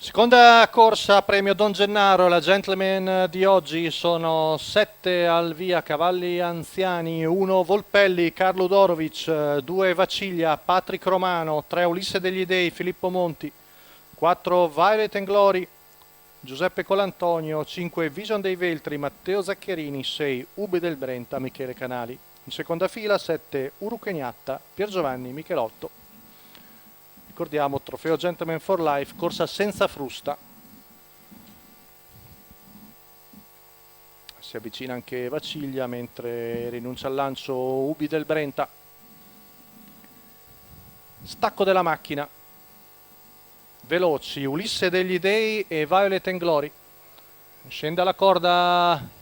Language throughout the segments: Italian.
Seconda corsa, premio Don Gennaro, la Gentleman di oggi sono 7 al via, cavalli anziani, 1 Volpelli, Carlo Dorovic, 2 Vaciglia, Patrick Romano, 3 Ulisse degli Dei, Filippo Monti, 4 Violet and Glory, Giuseppe Colantonio, 5 Vision dei Veltri, Matteo Zaccherini, 6 Ubi del Brenta, Michele Canali. In seconda fila 7 Uruchegnatta, Pier Giovanni Michelotto. Ricordiamo, trofeo Gentleman for Life, corsa senza frusta. Si avvicina anche Vaciglia mentre rinuncia al lancio Ubi del Brenta. Stacco della macchina. Veloci, Ulisse degli Dei e Violet and Glory. Scende alla corda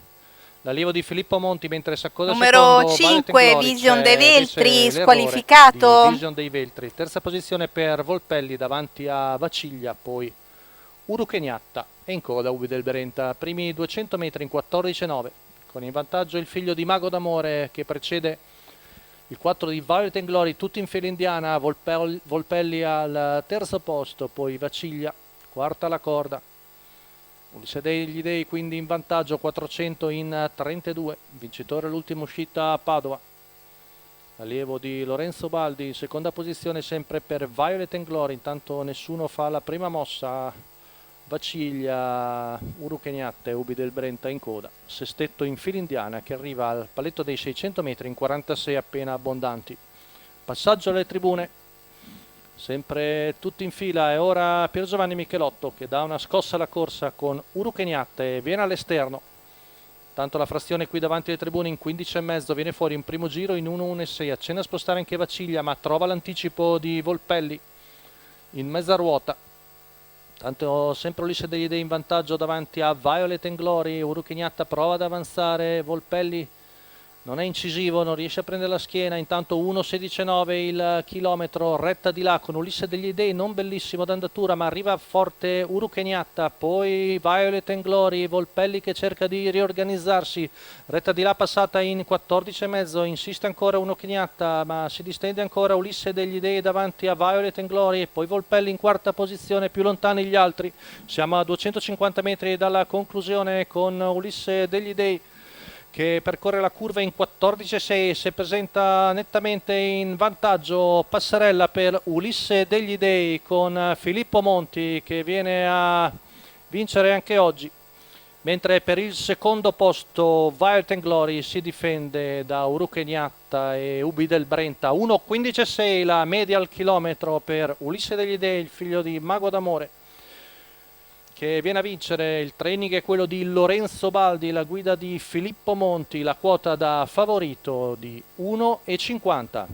l'allievo di Filippo Monti mentre si accoda Numero secondo 5, Glory, Vision dei Veltri, l'errore squalificato. di Vision dei Veltri. Terza posizione per Volpelli davanti a Vaciglia, poi Uruchegnatta e in coda Ubi del Brenta. Primi 200 metri in 14,9 con in vantaggio il figlio di Mago d'Amore che precede il 4 di Violet and Glory, tutti in fila indiana. Volpelli al terzo posto, poi Vaciglia quarta alla corda. Ulisse degli Dei quindi in vantaggio, 400 in 32, vincitore l'ultima uscita a Padova. Allievo di Lorenzo Baldi, in seconda posizione sempre per Violet and Glory, intanto nessuno fa la prima mossa. Vaciglia, Uruchegnatta e Ubi del Brenta in coda. Sestetto in fila indiana che arriva al paletto dei 600 metri in 46 appena abbondanti. Passaggio alle tribune. Sempre tutti in fila e ora Pier Giovanni Michelotto che dà una scossa alla corsa con Uruchegnatta e viene all'esterno. Tanto la frazione qui davanti alle tribune in 15,5 viene fuori in primo giro in 1,16. Accenna a spostare anche Vaciglia ma trova l'anticipo di Volpelli in mezza ruota. Tanto sempre Ulisse degli Dei in vantaggio davanti a Violet and Glory. Uruchegnatta prova ad avanzare, Volpelli non è incisivo, non riesce a prendere la schiena. Intanto 1,16,9 il chilometro, retta di là con Ulisse degli Dei, non bellissimo d'andatura ma arriva forte Uruchegnatta, poi Violet and Glory, Volpelli che cerca di riorganizzarsi, retta di là passata in 14,5, insiste ancora Uruchegnatta ma si distende ancora Ulisse degli Dei davanti a Violet and Glory, poi Volpelli in quarta posizione, più lontani gli altri. Siamo a 250 metri dalla conclusione con Ulisse degli Dei che percorre la curva in 14,6, si presenta nettamente in vantaggio. Passarella per Ulisse degli Dei con Filippo Monti che viene a vincere anche oggi, mentre per il secondo posto Violet and Glory si difende da Uruchegnatta e Ubi del Brenta. 1,15,6 la media al chilometro per Ulisse degli Dei, il figlio di Mago d'Amore, che viene a vincere. Il training è quello di Lorenzo Baldi, la guida di Filippo Monti, la quota da favorito di 1,50.